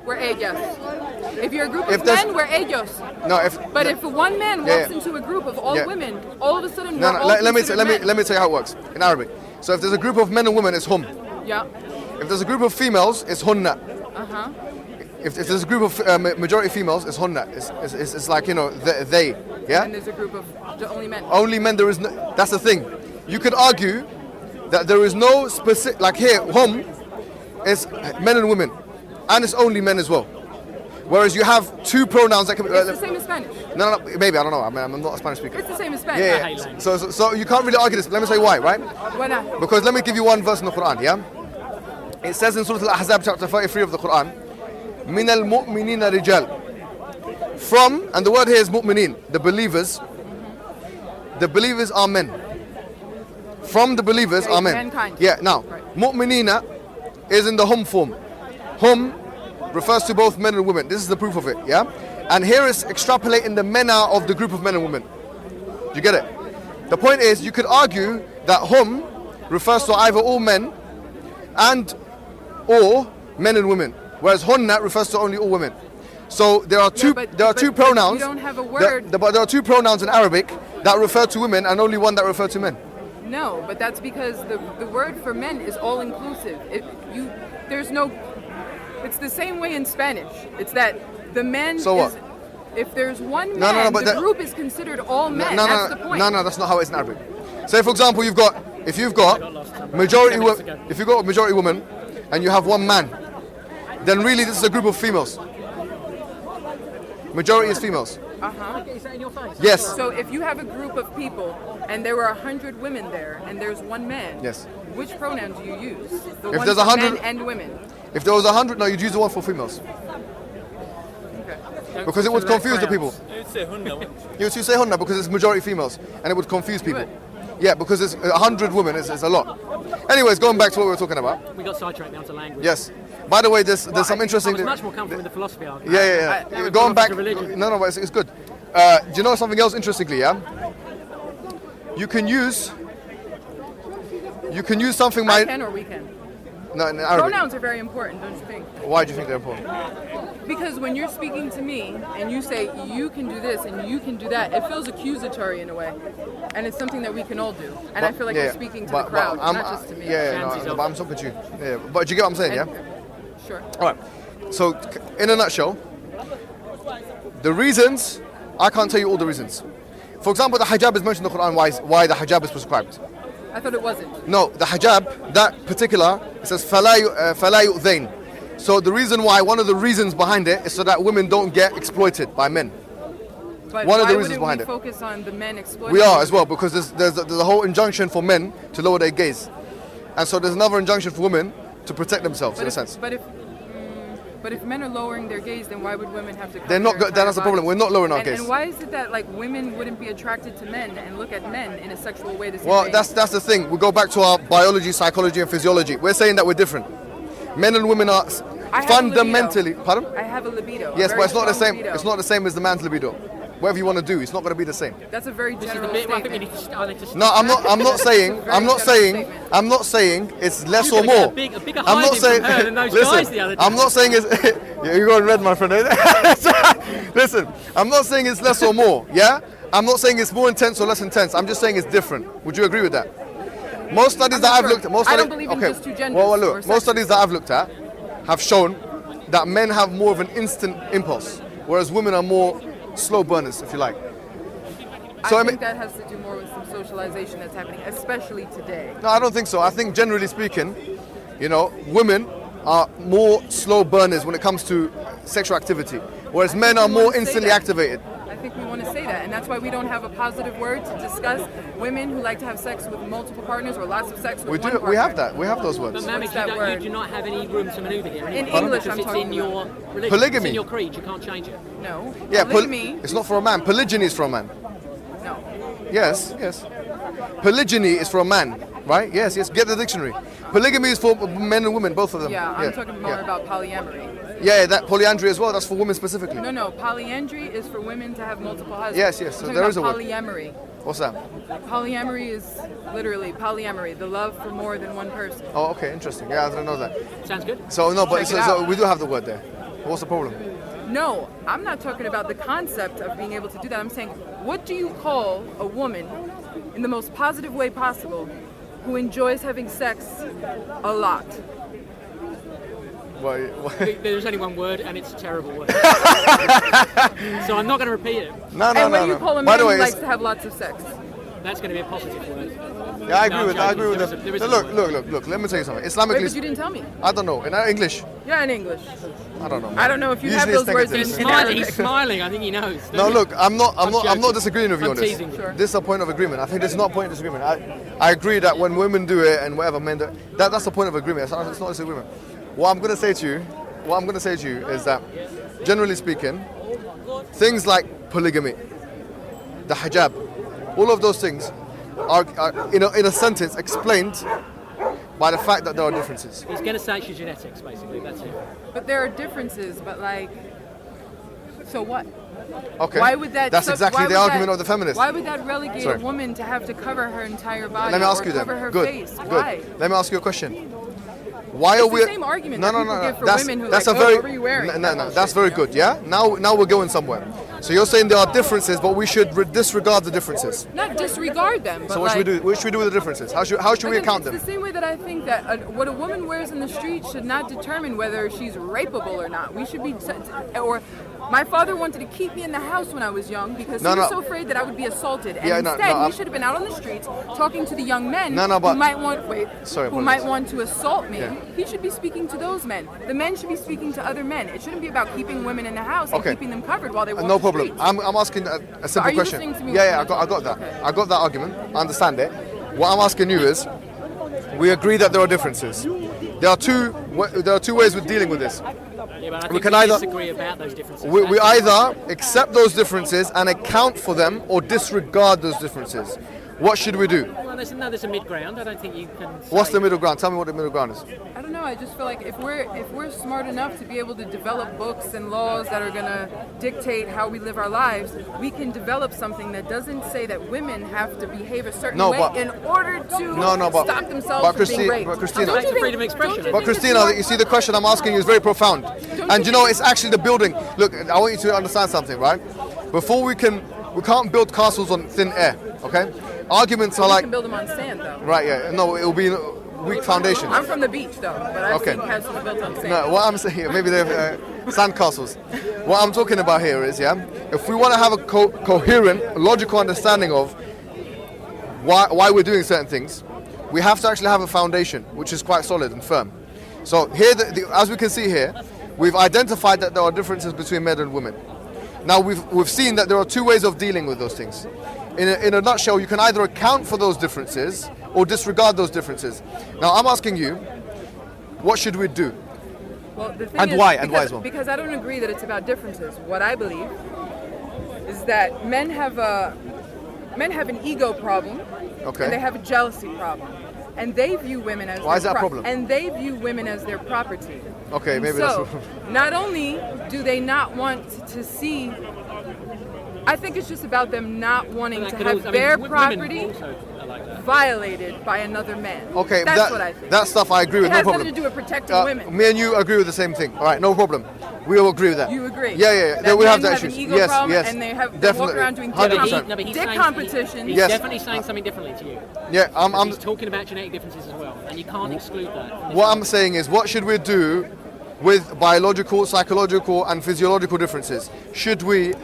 we're ellas. If you're a group of men, we're ellos. No, but if one man walks into a group of all women, all of a sudden we're all let me tell you how it works in Arabic. So if there's a group of men and women, it's hum. Yeah. If there's a group of females, it's hunna. Uh-huh. If there's a group of majority females, it's hunna. It's like, you know, they. Yeah? And there's a group of only men. Only men, there is no, that's the thing. You could argue that there is no specific, like here, hum is men and women. And it's only men as well. Whereas you have two pronouns that can be... It's the same as Spanish. No, maybe, I don't know. I mean, I'm not a Spanish speaker. It's the same as Spanish. Yeah. So you can't really argue this. Let me say why, right? Why not? Because let me give you one verse in the Quran, yeah? It says in Surah Al-Ahzab chapter 33 of the Quran, مِنَ الْمُؤْمِنِينَ رِجَالٍ. From, and the word here is mu'mineen, the believers. The believers are men. From the believers are men. Mankind. Yeah, now, mu'minina is in the hum form. Hum refers to both men and women. This is the proof of it, yeah? And here is extrapolating the mena of the group of men and women. Do you get it? The point is, you could argue that hum refers to either all men and or men and women, whereas hunna refers to only all women. So there are two pronouns. You don't have a word. But there are two pronouns in Arabic that refer to women and only one that refer to men. No, but that's because the word for men is all inclusive. There's no. It's the same way in Spanish. It's that the men. So what? If there's one man, the group is considered all men. That's the point. No, that's not how it is in Arabic. Say for example, if you've got majority women, and you have one man, then really this is a group of females. Majority is females. Uh-huh. Is that in your face? Yes. So if you have a group of people and there were 100 women there and there's one man, yes. Which pronoun do you use? The if one there's for 100 men and women. If there was 100, no, you'd use the one for females. Okay. Because it would confuse the people. You'd say hunna. You would say hunna because it's majority females and it would confuse people. Yeah, because it's 100 women, it's a lot. Anyways, going back to what we were talking about. We got sidetracked now to language. Yes. By the way, there's some interesting... I was much more comfortable with the philosophy argument. Yeah. Going back... No, but it's good. Do you know something else interestingly, yeah? You can use something... I can or we can? No, in Arabic. Pronouns are very important, don't you think? Why do you think they're important? Because when you're speaking to me and you say you can do this and you can do that, it feels accusatory in a way. And it's something that we can all do. And I feel like you're speaking to the crowd, not just to me. But I'm talking to you. Yeah, but do you get what I'm saying, yeah? Sure. All right. So, in a nutshell, the reasons, I can't tell you all the reasons. For example, the hijab is mentioned in the Quran, why the hijab is prescribed. I thought it wasn't. No, the hijab, that particular, it says فَلَا يُؤْذَيْنَ. So the reason why, one of the reasons behind it is so that women don't get exploited by men. But one of the why reasons behind we focus on the men exploiting? We are as well, because there's a whole injunction for men to lower their gaze. And so there's another injunction for women to protect themselves, in a sense. But if men are lowering their gaze, then why would women have to cover They're not. That's the problem. We're not lowering our gaze. And why is it that like women wouldn't be attracted to men and look at men in a sexual way the same way? Well, that's the thing. We go back to our biology, psychology, and physiology. We're saying that we're different. Men and women are fundamentally. Pardon? I have a libido. Yes, but it's not the same. Libido. It's not the same as the man's libido. Whatever you want to do, it's not going to be the same. That's a very general statement. No, I'm not saying. I'm not saying it's less or more. I'm not saying. Listen, I'm not saying it's. You're going red, my friend. Listen, I'm not saying it's less or more. Yeah, I'm not saying it's more intense or less intense. I'm just saying it's different. Would you agree with that? Most studies that I've looked at. I don't believe in just two genders. Well, look. Most studies that I've looked at have shown that men have more of an instant impulse, whereas women are more slow burners, if you like. So I think that has to do more with some socialization that's happening, especially today. No, I don't think so. I think generally speaking, women are more slow burners when it comes to sexual activity, whereas men are more instantly activated. I think we want to say that, and that's why we don't have a positive word to discuss women who like to have sex with multiple partners or lots of sex with one partner. We have that. We have those words. But Mamik, you do not have any room to manoeuvre here. In English, I'm talking in your religion. Polygamy. It's in your creed. You can't change it. No. Yeah, polygamy. It's not for a man. Polygyny is for a man. No. Yes. Polygyny is for a man, right? Yes. Get the dictionary. Polygamy is for men and women, both of them. Yeah, I'm talking more about polyamory. Yeah, that polyandry as well. That's for women specifically. No. Polyandry is for women to have multiple husbands. Yes. So there is a word. Polyamory. What's that? Polyamory is literally polyamory, the love for more than one person. Oh, okay, interesting. Yeah, I didn't know that. Sounds good. So no, but so we do have the word there. What's the problem? No, I'm not talking about the concept of being able to do that. I'm saying, what do you call a woman in the most positive way possible who enjoys having sex a lot? Why? There's only one word, and it's a terrible word. So I'm not going to repeat it. No. And what do you call a By man the way, who likes to have lots of sex? That's going to be a positive word. Yeah, I agree No, with I'm that. joking. There is a Look. Let me tell you something. Wait, Islamically, but you didn't tell me. I don't know. In English, Yeah, in English. I don't know. I don't know if you have Usually those words it's in negative. He's Arabic. smiling. I think he knows. No, look, I'm not joking. disagreeing with you I'm on this. teasing you. Sure. This is a point of agreement. I think this is not a point of disagreement. I agree that when women do it and whatever men do, that's the point of agreement. It's not disagreement. What I'm gonna say to you is that, generally speaking, things like polygamy, the hijab, all of those things are in a sentence explained by the fact that there are differences. He's going to say it's your genetics, basically. That's it. But there are differences, but like, so what? Okay. Why would that? That's exactly why the would argument that- of the feminists. Why would that relegate Sorry. a woman to have to cover her entire body Let me ask or you then. cover her Good. face? Good. Why? Let me ask you a question. Why It's are the we? same argument No, that no, people no, no. give for That's women who that's like, a very what were you wearing? no. That's very good. Yeah. Now we're going somewhere. So you're saying there are differences, but we should disregard the differences. Not disregard them, but So what like, should we do? What should we do with the differences? How should we again, account it's them? the same way that I think that what a woman wears in the street should not determine whether she's rapeable or not. We should be, or my father wanted to keep me in the house when I was young because he was so afraid that I would be assaulted. And instead, he should have been out on the streets talking to the young men who might want to assault me. Yeah. He should be speaking to those men. The men should be speaking to other men. It shouldn't be about keeping women in the house and keeping them covered while they walk No the problem. streets. I'm asking a simple are you question. listening to me? Yeah, I got that. Okay. I got that argument. I understand it. What I'm asking you is, we agree that there are differences. There are two ways with dealing with this. Yeah, but I We think can we either- disagree about those differences. We either accept those differences and account for them, or disregard those differences. What should we do? Well, there's a mid-ground. I don't think you can say... What's the middle ground? Tell me what the middle ground is. I don't know. I just feel like if we're smart enough to be able to develop books and laws that are going to dictate how we live our lives, we can develop something that doesn't say that women have to behave a certain way in order to stop themselves from being raped. But Christina, Don't you think- freedom of expression. don't you But think it's Christina, smart? you see the question I'm asking you is very profound. And you know, it's actually the building. Look, I want you to understand something, right? We can't build castles on thin air, okay? Arguments are We like, can build them on sand, though. right, yeah, no, it will be weak foundation. I'm from the beach, though, but I've Okay. seen castles built on sand. No, what I'm saying here, maybe they're sand castles. What I'm talking about here is, if we want to have a coherent, logical understanding of why we're doing certain things, we have to actually have a foundation which is quite solid and firm. So here, as we can see here, we've identified that there are differences between men and women. Now we've seen that there are two ways of dealing with those things. In a nutshell, you can either account for those differences or disregard those differences. Now I'm asking you, what should we do? Well, the thing And is, why? And why as well? Because I don't agree that it's about differences. What I believe is that men have an ego problem, and they have a jealousy problem, and they view women as Why is that a problem? And they view women as their property. Okay, And maybe so, that's not only do they not want to see, I think it's just about them not wanting to have their property violated by another man. Okay, that's what I think. That stuff I agree with. It No has problem. nothing to do with protecting women. Me and you agree with the same thing. All right, no problem. We all agree with that. You agree? Yeah. That we have men that an issue. ego Yes, problem yes. And they walk definitely. around doing 100%. dick competitions. He's Yes. definitely saying something differently to you. Yeah, I'm He's talking about genetic differences as well, and you can't exclude that. what I'm saying is, what should we do with biological, psychological, and physiological differences? Should we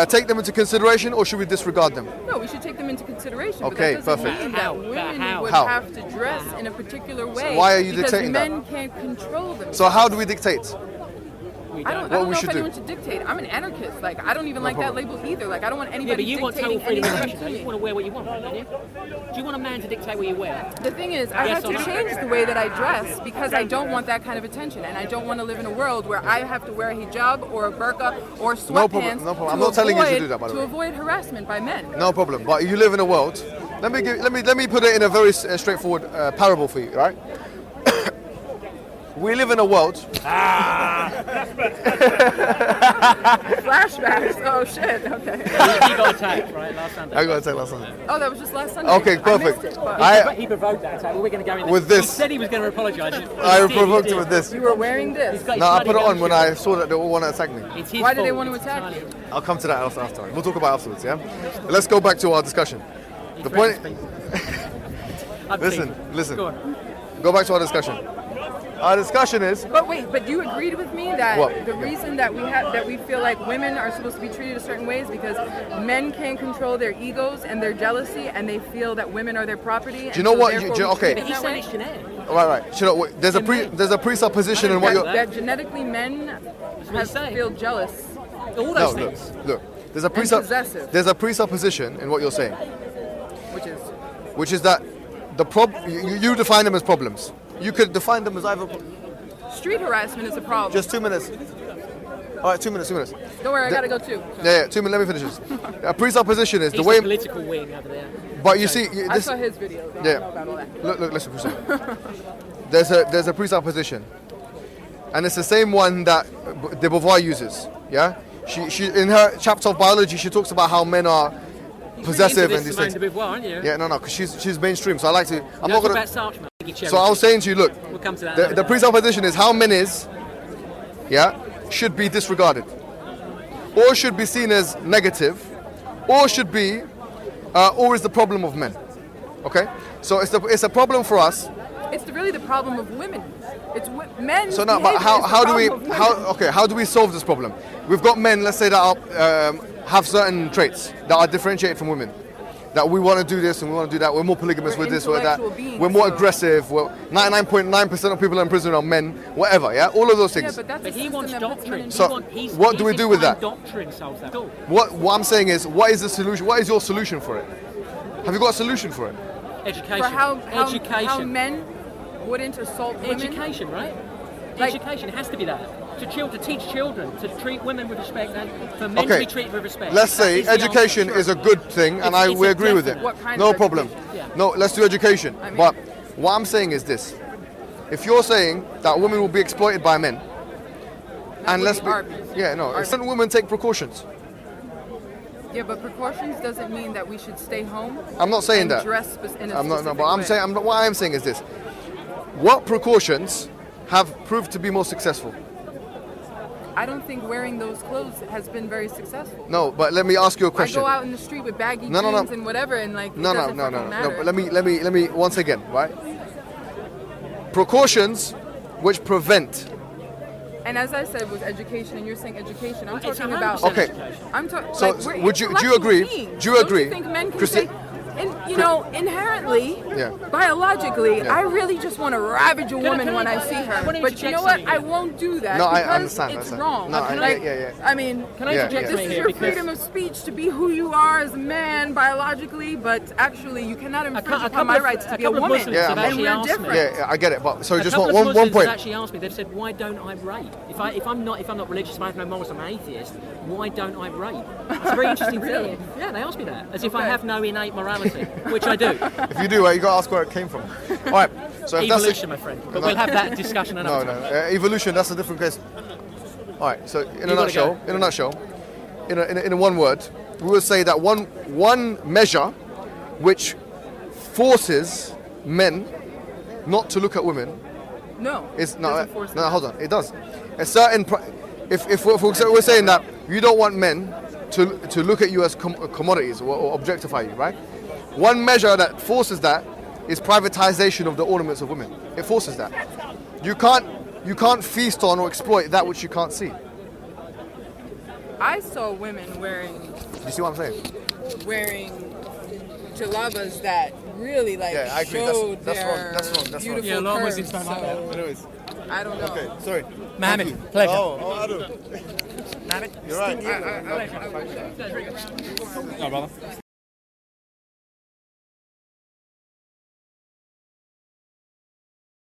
take them into consideration, or should we disregard them? No, we should take them into consideration. Okay, but that doesn't perfect. mean that women would How? have to dress in a particular way. why are you because dictating that? men can't control themselves. So how do we dictate? I don't What know we if should do? anyone should dictate. I'm an anarchist. Like, I don't even like that label either. Like, I don't want Yeah, anybody but you want total dictating freedom of anything expression. to Don't you? me. You want to wear what you want, don't you? Do you want a man to dictate what you wear? The thing is, I Yes have to or no? change the way that I dress because I don't want that kind of attention, and I don't want to live in a world where I have to wear a hijab or a burqa or sweatpants No problem. I'm not telling you to do that, by the to way. avoid harassment by men. No problem. But you live in a world. Let me put it in a very straightforward parable for you, right? we live in a world. Flashbacks. Oh shit. Okay. He got attacked, right, last Sunday. I got attacked last Sunday. Oh, that was just last Sunday. Okay, perfect. I missed it, but He provoked that attack. Well, we're going to go in With there. this. He said he was going to apologise. I provoked him with this. you were wearing this. No, I put it on when I saw that they all want to attack me. It's his Why did they fault. want to attack you? I'll come to that after. We'll talk about it afterwards, yeah? Let's go back to our discussion. The point... Listen. Go on. Go back to our discussion. Our discussion is... But wait, but you agreed with me that What? the reason that we feel like women are supposed to be treated a certain way is because men can't control their egos and their jealousy, and they feel that women are their property. Do you know what? Okay. But he said it's genetic. Right. You know, there's a presupposition in what you're... That genetically men feel jealous. All No, those things. look. There's possessive. There's a presupposition in what you're saying, which is that you define them as problems. You could define them as either... Street harassment is a problem. Just 2 minutes. All right, 2 minutes. Don't worry, I gotta go too. So. Yeah, 2 minutes. Let me finish this. A presupposition is He's the way... the political wing over there. But you see... I saw his video. So Yeah. I know about all that. Look, listen for a second. There's a presupposition, and it's the same one that de Beauvoir uses. Yeah, she in her chapter of biology she talks about how men are possessive and these things. Simone de Beauvoir, aren't you? Yeah, no, because she's mainstream, so I like to. I'm Don't not talk gonna. about Sarchman. So I was saying to you, look, We'll come to that. the presupposition is how men is, should be disregarded, or should be seen as negative, or should be, or is the problem of men. Okay, so it's a problem for us. It's really the problem of women. It's men. So now, but how do we solve this problem? We've got men, let's say, that are, have certain traits that are differentiated from women. That we want to do this and we want to do that. We're more polygamous with this or that. We're more aggressive. 99.9% of people in prison are men. Whatever, yeah, all of those things. Yeah, but that's But he wants doctrine. So, what do we do with that? Doctrine solves that. What I'm saying is, what is the solution? What is your solution for it? Have you got a solution for it? Education. For how Education. men wouldn't assault women. Education, right? Like- Education has to be that. To teach children to treat women with respect and for men to be treated with respect. Let's say That is the education answer. is a good thing, and It's we a agree with it. definite- What kind No of problem. education? Yeah. No, let's do education. I mean- But what I'm saying is this: if you're saying that women will be exploited by men, and let's be, certain women take precautions. Yeah, but precautions doesn't mean that we should stay home. I'm not saying and that. Dress in a I'm not. No, specific but I'm way. saying. What I am saying is this: what precautions have proved to be more successful? I don't think wearing those clothes has been very successful. No, but let me ask you a I question. go out in the street with baggy No. jeans and whatever, and like No. it doesn't fucking matter. But let me once again, right? Precautions which prevent. And as I said with education, and you're saying education, I'm It's talking 100% about. Okay. education. I'm talking. So, like, would you- do you agree? Beings. Do you Don't agree? You think men can Christi- say, and you know, inherently, Yeah. biologically, Yeah. I really just want to ravage a woman can when I- I see I her. wanna But you know interject what? something I here. won't do that No, I because understand, it's understand. wrong. No, Like, yeah. I mean, Can I interject this something is here? your Because freedom of speech to be who you are as a man biologically, but actually you cannot infringe couple upon my of- rights to a be a couple of woman. Muslims have and actually we're asked me. different. Yeah, I get it. But so A just couple one of Muslims point. have actually asked me. They've said, "Why don't I rape? If I'm not religious, if I have no morals, I'm an atheist. Why don't I rape?" It's a very interesting Really? thing. Yeah, they asked me that, as if I Okay. have no innate morality, which I do. If you do, you got to ask where it came from. All right. So if Evolution, that's my friend. But we'll have that discussion no, another no. time. Evolution. That's a different case. All right. So in a gotta nutshell, in a one word, we would say that one measure which forces men not to look at women No. is doesn't force no. them. Hold on. It does. A certain. If we're saying that you don't want men to look at you as commodities or objectify you, right? One measure that forces that is privatization of the ornaments of women. It forces that. You can't feast on or exploit that which you can't see. I saw women wearing You see what I'm saying? jalabas that really like Yeah, I agree. showed That's their wrong. That's wrong. beautiful Yeah, a lot of curves. Muslims don't like that. So, Anyways. I don't know. Okay. Sorry. Mohammed, pleasure. I do. You're right. No, brother.